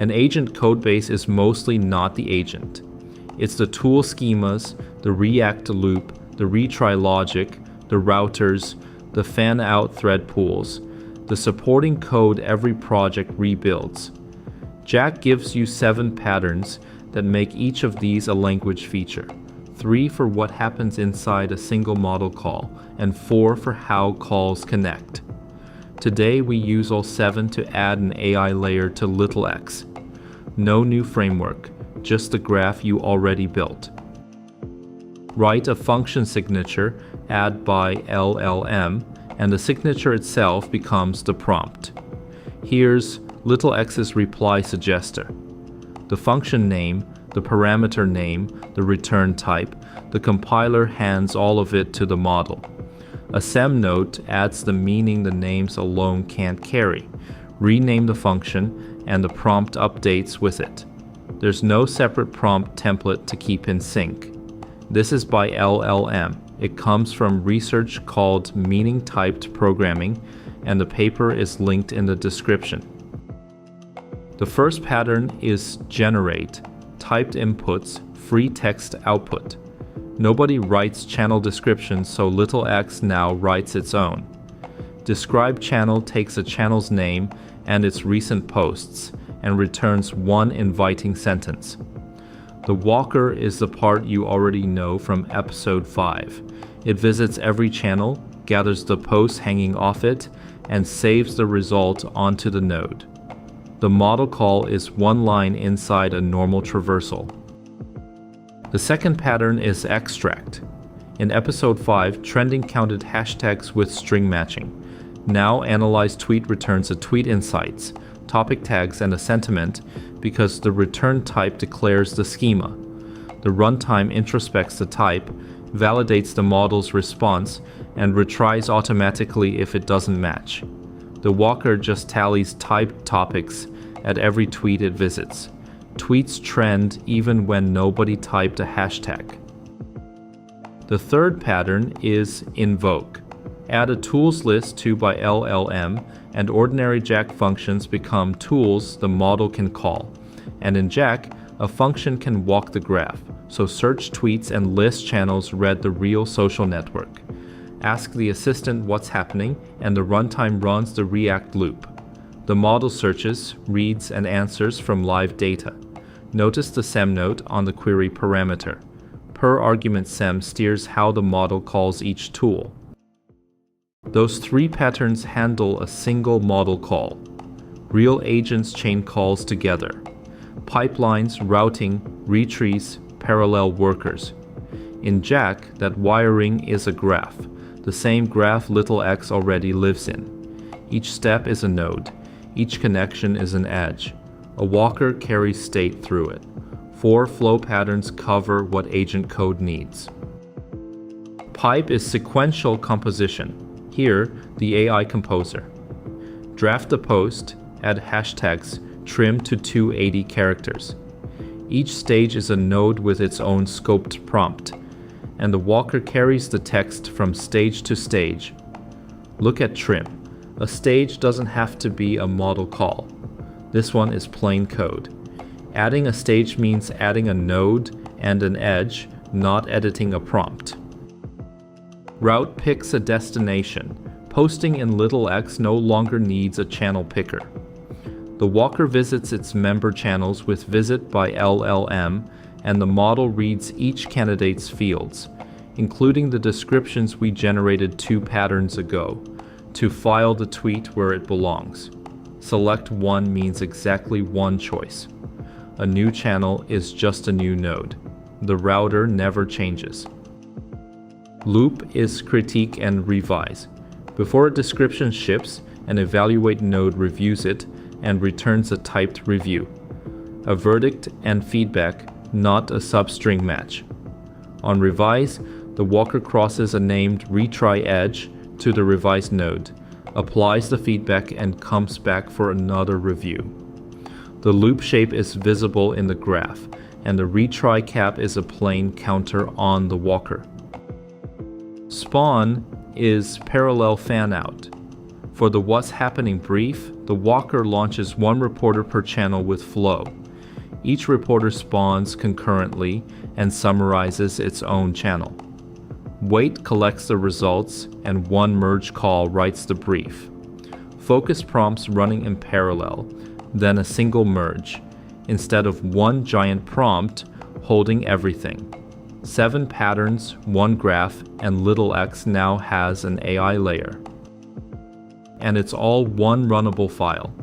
An agent codebase is mostly not the agent. It's the tool schemas, the react loop, the retry logic, the routers, the fan-out thread pools, the supporting code every project rebuilds. Jac gives you 7 patterns that make each of these a language feature. 3 for what happens inside a single model call, and 4 for how calls connect. Today we use all 7 to add an AI layer to little x. No new framework, just the graph you already built. Write a function signature, add by LLM, and the signature itself becomes the prompt. Here's little x's reply suggester. The function name, the parameter name, the return type, the compiler hands all of it to the model. A sem note adds the meaning the names alone can't carry. Rename the function, and the prompt updates with it. There's no separate prompt template to keep in sync. This is by LLM. It comes from research called meaning-typed programming, and the paper is linked in the description. The first pattern is generate, typed inputs, free text output. Nobody writes channel descriptions, so little x now writes its own. Describe channel takes a channel's name and its recent posts and returns one inviting sentence. The walker is the part you already know from episode 5. It visits every channel, gathers the posts hanging off it, and saves the result onto the node. The model call is one line inside a normal traversal. The second pattern is extract. In episode 5, trending counted hashtags with string matching. Now analyze tweet returns a tweet insights, topic tags, and a sentiment because the return type declares the schema. The runtime introspects the type, validates the model's response, and retries automatically if it doesn't match. The walker just tallies typed topics at every tweet it visits. Tweets trend even when nobody typed a hashtag. The third pattern is invoke. Add a tools list to by LLM, and ordinary Jac functions become tools the model can call. And in Jac, a function can walk the graph, so search tweets and list channels read the real social network. Ask the assistant what's happening, and the runtime runs the react loop. The model searches, reads, and answers from live data. Notice the sem note on the query parameter. Per argument sem steers how the model calls each tool. Those 3 patterns handle a single model call. Real agents chain calls together. Pipelines, routing, retries, parallel workers. In Jac, that wiring is a graph, the same graph little x already lives in. Each step is a node. Each connection is an edge. A walker carries state through it. 4 flow patterns cover what agent code needs. Pipe is sequential composition. Here, the AI composer. Draft a post, add hashtags, trim to 280 characters. Each stage is a node with its own scoped prompt, and the walker carries the text from stage to stage. Look at trim. A stage doesn't have to be a model call. This one is plain code. Adding a stage means adding a node and an edge, not editing a prompt. Route picks a destination. Posting in little x no longer needs a channel picker. The walker visits its member channels with visit by LLM, and the model reads each candidate's fields, including the descriptions we generated 2 patterns ago, to file the tweet where it belongs. Select one means exactly one choice. A new channel is just a new node. The router never changes. Loop is critique and revise. Before a description ships, an evaluate node reviews it and returns a typed review. A verdict and feedback, not a substring match. On revise, the walker crosses a named retry edge to the revised node, applies the feedback, and comes back for another review. The loop shape is visible in the graph, and the retry cap is a plain counter on the walker. Spawn is parallel fan-out. For the What's Happening brief, the walker launches one reporter per channel with flow. Each reporter spawns concurrently and summarizes its own channel. Wait collects the results, and one merge call writes the brief. Focus prompts running in parallel, then a single merge, instead of one giant prompt holding everything. 7 patterns, 1 graph, and little x now has an AI layer. And it's all one runnable file.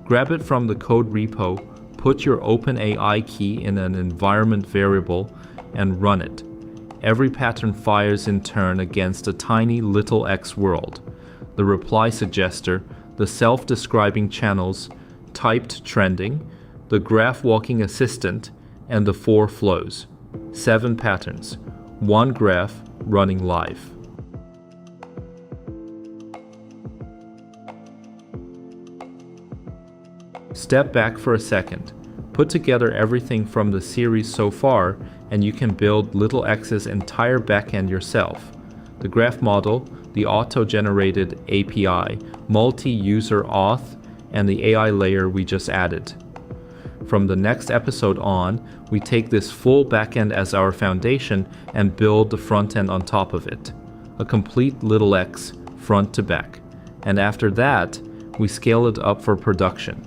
Grab it from the code repo, put your OpenAI key in an environment variable, and run it. Every pattern fires in turn against a tiny little X world, the reply suggester, the self-describing channels, typed trending, the graph walking assistant, and the 4 flows. 7 patterns, 1 graph running live. Step back for a second. Put together everything from the series so far, and you can build Little X's entire backend yourself. The graph model, the auto-generated API, multi-user auth, and the AI layer we just added. From the next episode on, we take this full backend as our foundation and build the front end on top of it. A complete Little X, front to back. And after that, we scale it up for production.